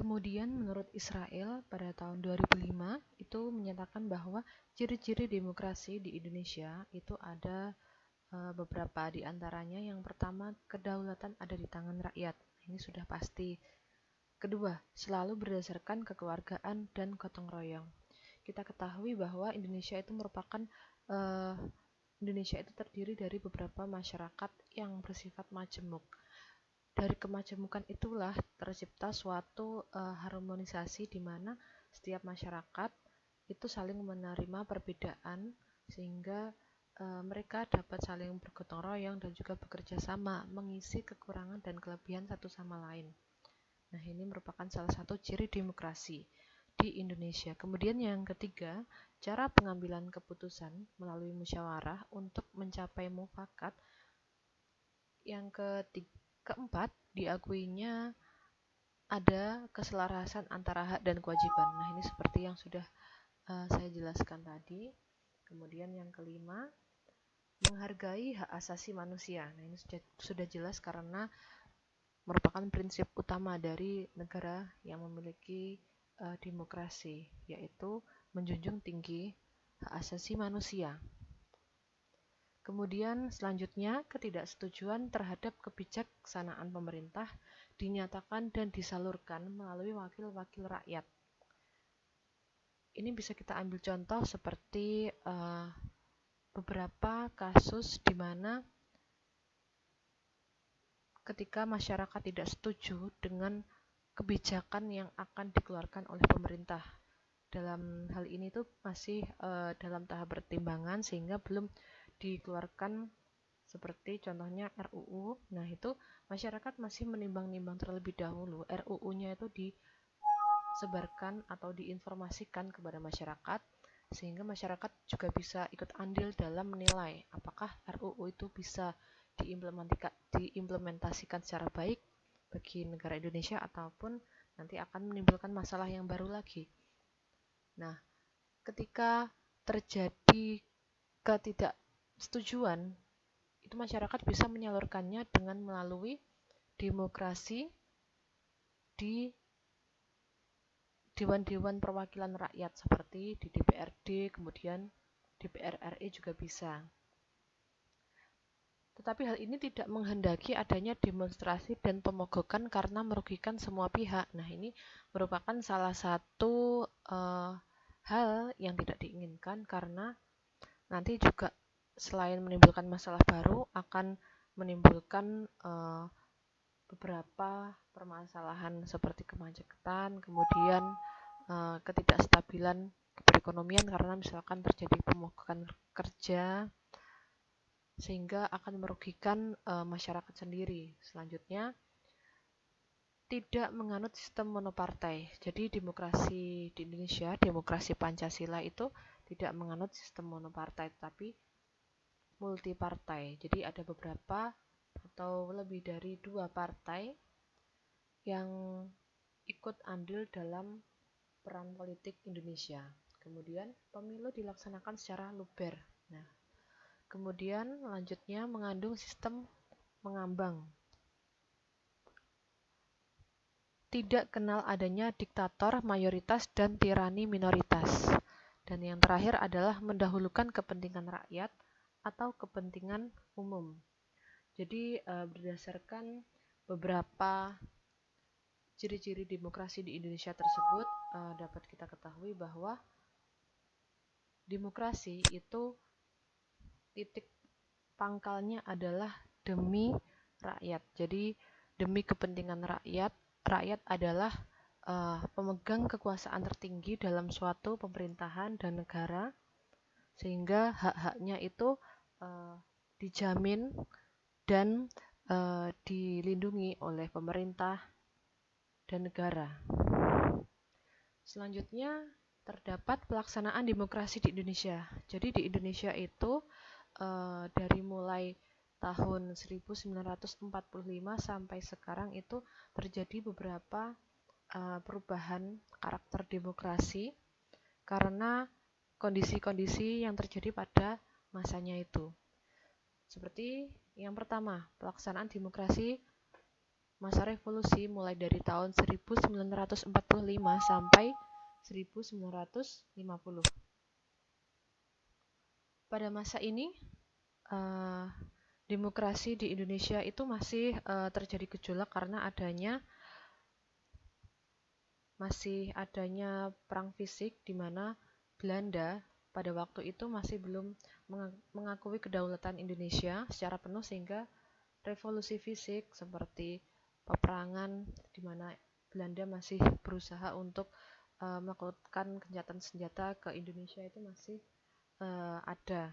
Kemudian menurut Israel pada tahun 2005 itu menyatakan bahwa ciri-ciri demokrasi di Indonesia itu ada beberapa di antaranya. Yang pertama, kedaulatan ada di tangan rakyat. Ini sudah pasti. Kedua, selalu berdasarkan kekeluargaan dan gotong royong. Kita ketahui bahwa Indonesia itu terdiri dari beberapa masyarakat yang bersifat majemuk. Dari kemajemukan itulah tercipta suatu harmonisasi di mana setiap masyarakat itu saling menerima perbedaan sehingga mereka dapat saling bergotong royong dan juga bekerja sama mengisi kekurangan dan kelebihan satu sama lain. Nah, ini merupakan salah satu ciri demokrasi di Indonesia. Kemudian yang ketiga, cara pengambilan keputusan melalui musyawarah untuk mencapai mufakat. Yang keempat, diakuinya ada keselarasan antara hak dan kewajiban. Nah, ini seperti yang sudah saya jelaskan tadi. Kemudian yang kelima, menghargai hak asasi manusia. Nah, ini sudah jelas karena merupakan prinsip utama dari negara yang memiliki demokrasi, yaitu menjunjung tinggi hak asasi manusia. Kemudian selanjutnya, ketidaksetujuan terhadap kebijaksanaan pemerintah dinyatakan dan disalurkan melalui wakil-wakil rakyat. Ini bisa kita ambil contoh seperti beberapa kasus di mana ketika masyarakat tidak setuju dengan kebijakan yang akan dikeluarkan oleh pemerintah. Dalam hal ini tuh masih dalam tahap pertimbangan sehingga belum dikeluarkan, seperti contohnya RUU. Nah, itu masyarakat masih menimbang-nimbang terlebih dahulu. RUU-nya itu disebarkan atau diinformasikan kepada masyarakat sehingga masyarakat juga bisa ikut andil dalam menilai apakah RUU itu bisa diimplementasikan secara baik bagi negara Indonesia ataupun nanti akan menimbulkan masalah yang baru lagi. Nah, ketika terjadi ketidaksetujuan, itu masyarakat bisa menyalurkannya dengan melalui demokrasi di dewan-dewan perwakilan rakyat seperti di DPRD, kemudian DPR RI juga bisa. Tetapi hal ini tidak menghendaki adanya demonstrasi dan pemogokan karena merugikan semua pihak. Nah, ini merupakan salah satu hal yang tidak diinginkan karena nanti juga selain menimbulkan masalah baru akan menimbulkan beberapa permasalahan seperti kemacetan, kemudian ketidakstabilan perekonomian karena misalkan terjadi pemogokan kerja sehingga akan merugikan masyarakat sendiri. Selanjutnya, tidak menganut sistem monopartai. Jadi demokrasi di Indonesia, demokrasi Pancasila itu tidak menganut sistem monopartai, tapi multipartai. Jadi ada beberapa atau lebih dari 2 partai yang ikut andil dalam peran politik Indonesia. Kemudian pemilu dilaksanakan secara luber. Nah, kemudian lanjutnya mengandung sistem mengambang. Tidak kenal adanya diktator mayoritas dan tirani minoritas. Dan yang terakhir adalah mendahulukan kepentingan rakyat atau kepentingan umum. Jadi berdasarkan beberapa ciri-ciri demokrasi di Indonesia tersebut dapat kita ketahui bahwa demokrasi itu titik pangkalnya adalah demi rakyat. Jadi demi kepentingan rakyat, rakyat adalah pemegang kekuasaan tertinggi dalam suatu pemerintahan dan negara, sehingga hak-haknya itu dijamin dan dilindungi oleh pemerintah dan negara. Selanjutnya terdapat pelaksanaan demokrasi di Indonesia. Jadi di Indonesia itu dari mulai tahun 1945 sampai sekarang itu terjadi beberapa perubahan karakter demokrasi karena kondisi-kondisi yang terjadi pada masanya itu. Seperti yang pertama, pelaksanaan demokrasi masa revolusi mulai dari tahun 1945 sampai 1950. Pada masa ini, demokrasi di Indonesia itu masih terjadi gejolak karena masih adanya perang fisik, di mana Belanda pada waktu itu masih belum mengakui kedaulatan Indonesia secara penuh, sehingga revolusi fisik seperti peperangan di mana Belanda masih berusaha untuk melakukan gencatan senjata ke Indonesia itu masih ada.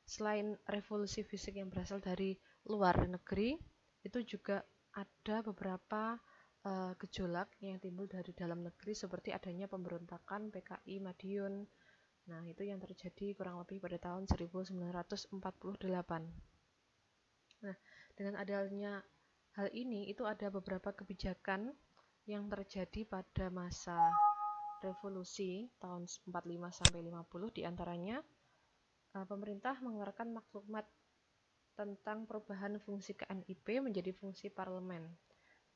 Selain revolusi fisik yang berasal dari luar negeri, itu juga ada beberapa gejolak yang timbul dari dalam negeri, seperti adanya pemberontakan PKI Madiun. Nah, itu yang terjadi kurang lebih pada tahun 1948. Nah, dengan adanya hal ini, itu ada beberapa kebijakan yang terjadi pada masa revolusi tahun 45 sampai 50, di antaranya pemerintah mengeluarkan maklumat tentang perubahan fungsi KNIP menjadi fungsi parlemen.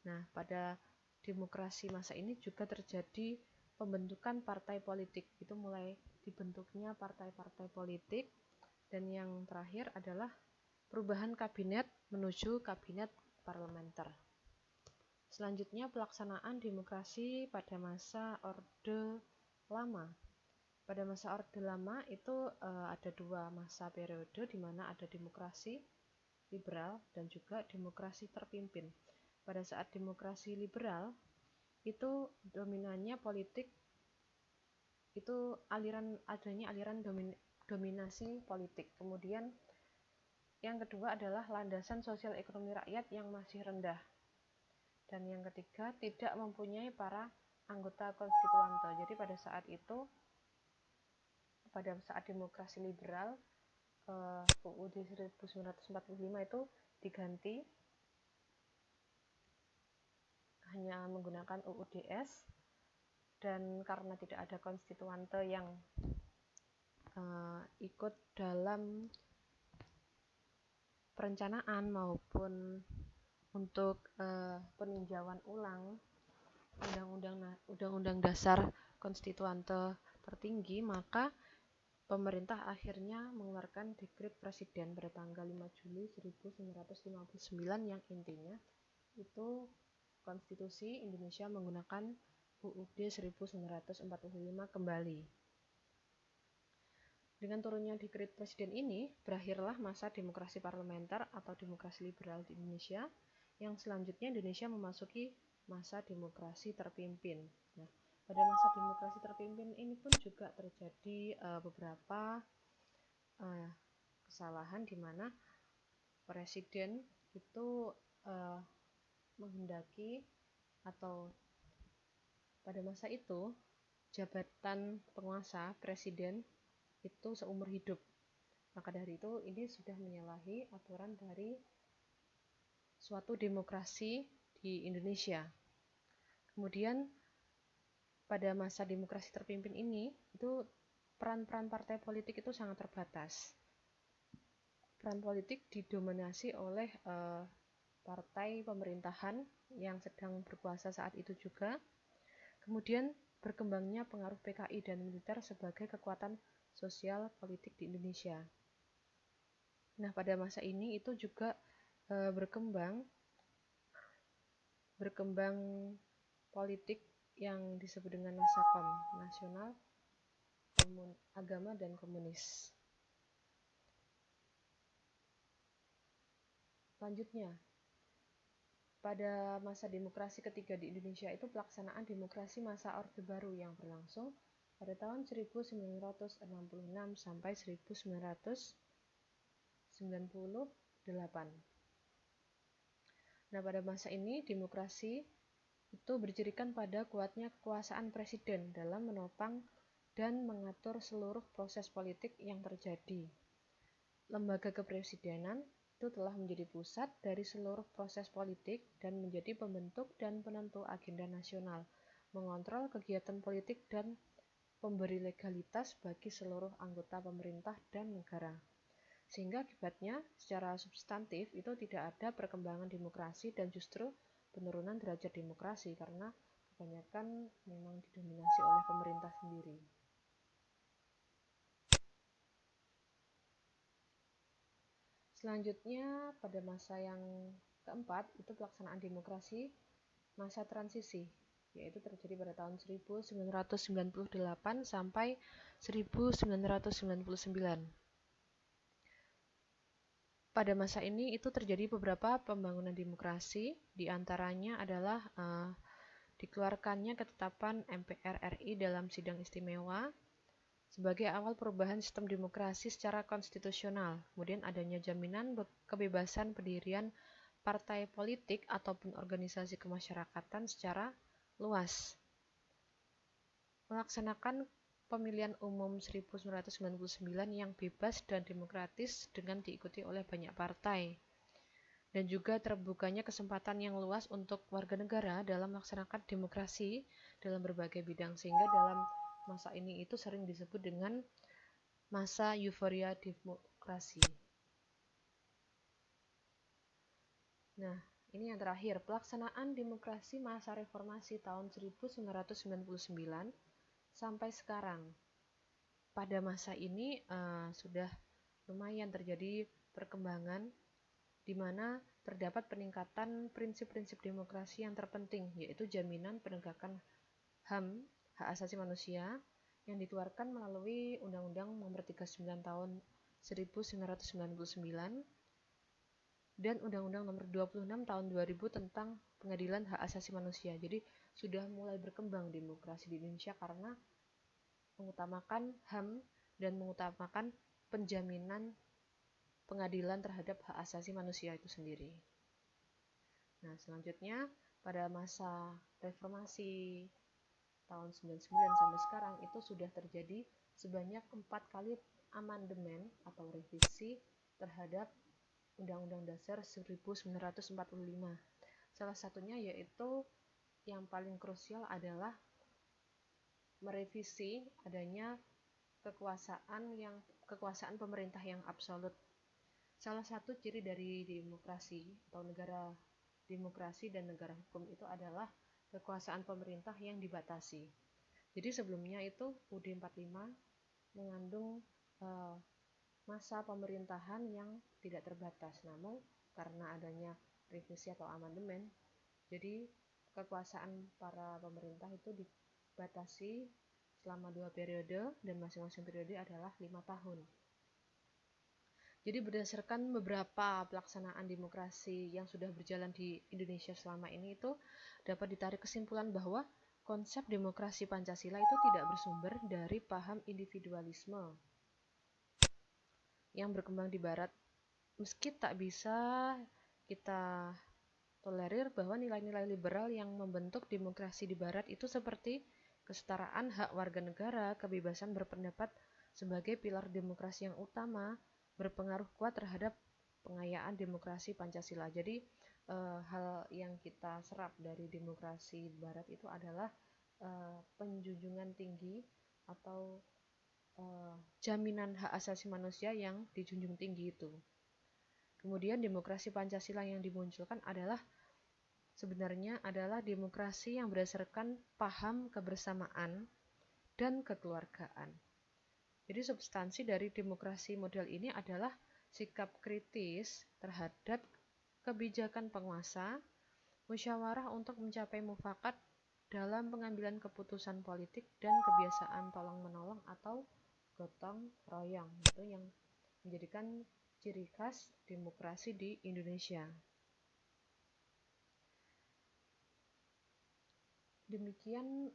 Nah, pada demokrasi masa ini juga terjadi pembentukan partai politik. Itu mulai dibentuknya partai-partai politik, dan yang terakhir adalah perubahan kabinet menuju kabinet parlementer. Selanjutnya, pelaksanaan demokrasi pada masa Orde Lama. Pada masa Orde Lama itu ada dua masa periode, di mana ada demokrasi liberal dan juga demokrasi terpimpin. Pada saat demokrasi liberal itu dominannya politik, itu adanya aliran dominasi politik. Kemudian yang kedua adalah landasan sosial ekonomi rakyat yang masih rendah. Dan yang ketiga, tidak mempunyai para anggota konstituante. Jadi pada saat demokrasi liberal, UUD 1945 itu diganti hanya menggunakan UUDS, dan karena tidak ada konstituante yang ikut dalam perencanaan maupun untuk peninjauan ulang Undang-Undang Dasar Konstituante tertinggi, maka pemerintah akhirnya mengeluarkan dekret presiden pada tanggal 5 Juli 1959 yang intinya itu konstitusi Indonesia menggunakan UUD 1945 kembali. Dengan turunnya dekret presiden ini, berakhirlah masa demokrasi parlementer atau demokrasi liberal di Indonesia, yang selanjutnya Indonesia memasuki masa demokrasi terpimpin. Nah, pada masa demokrasi terpimpin ini pun juga terjadi beberapa kesalahan, di mana presiden itu menghendaki, atau pada masa itu jabatan penguasa presiden itu seumur hidup. Maka dari itu ini sudah menyalahi aturan dari suatu demokrasi di Indonesia. Kemudian pada masa demokrasi terpimpin ini itu peran-peran partai politik itu sangat terbatas. Peran politik didominasi oleh partai pemerintahan yang sedang berkuasa saat itu juga. Kemudian berkembangnya pengaruh PKI dan militer sebagai kekuatan sosial politik di Indonesia. Nah, pada masa ini itu juga berkembang politik yang disebut dengan Nasakom, nasional, agama, dan komunis. Selanjutnya, pada masa demokrasi ketiga di Indonesia itu pelaksanaan demokrasi masa Orde Baru yang berlangsung pada tahun 1966 sampai 1998. Nah, pada masa ini demokrasi itu berdirikan pada kuatnya kekuasaan presiden dalam menopang dan mengatur seluruh proses politik yang terjadi. Lembaga kepresidenan itu telah menjadi pusat dari seluruh proses politik dan menjadi pembentuk dan penentu agenda nasional, mengontrol kegiatan politik dan pemberi legalitas bagi seluruh anggota pemerintah dan negara. Sehingga akibatnya secara substantif itu tidak ada perkembangan demokrasi, dan justru penurunan derajat demokrasi karena kebanyakan memang didominasi oleh pemerintah sendiri. Selanjutnya pada masa yang keempat itu pelaksanaan demokrasi masa transisi, yaitu terjadi pada tahun 1998 sampai 1999. Pada masa ini itu terjadi beberapa pembangunan demokrasi, diantaranya adalah dikeluarkannya ketetapan MPR RI dalam sidang istimewa sebagai awal perubahan sistem demokrasi secara konstitusional. Kemudian adanya jaminan kebebasan pendirian partai politik ataupun organisasi kemasyarakatan secara luas. Melaksanakan pemilihan umum 1999 yang bebas dan demokratis dengan diikuti oleh banyak partai. Dan juga terbukanya kesempatan yang luas untuk warga negara dalam melaksanakan demokrasi dalam berbagai bidang, sehingga dalam masa ini itu sering disebut dengan masa euforia demokrasi. Nah, ini yang terakhir, pelaksanaan demokrasi masa reformasi tahun 1999 sampai sekarang. Pada masa ini sudah lumayan terjadi perkembangan di mana terdapat peningkatan prinsip-prinsip demokrasi yang terpenting, yaitu jaminan penegakan HAM, hak asasi manusia, yang dikeluarkan melalui Undang-Undang Nomor 39 Tahun 1999 dan Undang-Undang Nomor 26 Tahun 2000 tentang Pengadilan Hak Asasi Manusia. Jadi sudah mulai berkembang demokrasi di Indonesia karena mengutamakan HAM dan mengutamakan penjaminan pengadilan terhadap hak asasi manusia itu sendiri. Nah, selanjutnya pada masa reformasi tahun 99 sampai sekarang itu sudah terjadi sebanyak 4 kali amandemen atau revisi terhadap Undang-Undang Dasar 1945. Salah satunya yaitu yang paling krusial adalah merevisi adanya kekuasaan pemerintah yang absolut. Salah satu ciri dari demokrasi atau negara demokrasi dan negara hukum itu adalah kekuasaan pemerintah yang dibatasi. Jadi sebelumnya itu UUD 45 mengandung masa pemerintahan yang tidak terbatas. Namun karena adanya revisi atau amandemen, jadi kekuasaan para pemerintah itu dibatasi selama 2 periode dan masing-masing periode adalah 5 tahun. Jadi berdasarkan beberapa pelaksanaan demokrasi yang sudah berjalan di Indonesia selama ini itu dapat ditarik kesimpulan bahwa konsep demokrasi Pancasila itu tidak bersumber dari paham individualisme yang berkembang di Barat. Meski tak bisa kita tolerir bahwa nilai-nilai liberal yang membentuk demokrasi di Barat itu seperti kesetaraan hak warga negara, kebebasan berpendapat sebagai pilar demokrasi yang utama, berpengaruh kuat terhadap pengayaan demokrasi Pancasila. Jadi hal yang kita serap dari demokrasi Barat itu adalah penjunjungan tinggi atau jaminan hak asasi manusia yang dijunjung tinggi itu. Kemudian demokrasi Pancasila yang dimunculkan sebenarnya adalah demokrasi yang berdasarkan paham kebersamaan dan kekeluargaan. Jadi substansi dari demokrasi model ini adalah sikap kritis terhadap kebijakan penguasa, musyawarah untuk mencapai mufakat dalam pengambilan keputusan politik, dan kebiasaan tolong-menolong atau gotong royong. Itu yang menjadikan ciri khas demokrasi di Indonesia. Demikian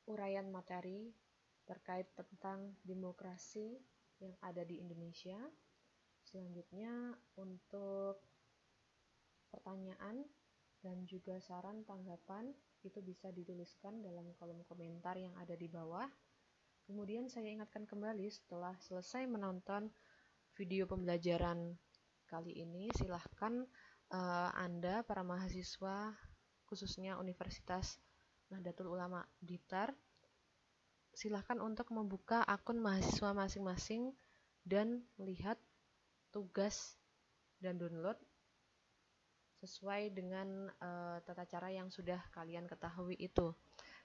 uraian materi terkait tentang demokrasi yang ada di Indonesia. Selanjutnya untuk pertanyaan dan juga saran tanggapan itu bisa dituliskan dalam kolom komentar yang ada di bawah. Kemudian saya ingatkan kembali, setelah selesai menonton video pembelajaran kali ini, silahkan Anda para mahasiswa khususnya Universitas Nahdlatul Ulama Blitar, silahkan untuk membuka akun mahasiswa masing-masing dan melihat tugas dan download sesuai dengan tata cara yang sudah kalian ketahui itu.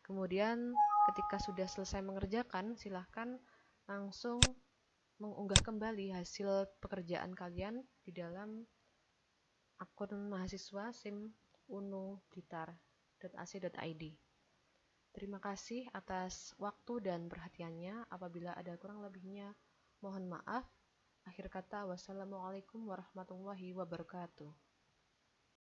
Kemudian ketika sudah selesai mengerjakan, silahkan langsung mengunggah kembali hasil pekerjaan kalian di dalam akun mahasiswa SIM unublitar.ac.id. Terima kasih atas waktu dan perhatiannya. Apabila ada kurang lebihnya, mohon maaf. Akhir kata, wassalamualaikum warahmatullahi wabarakatuh.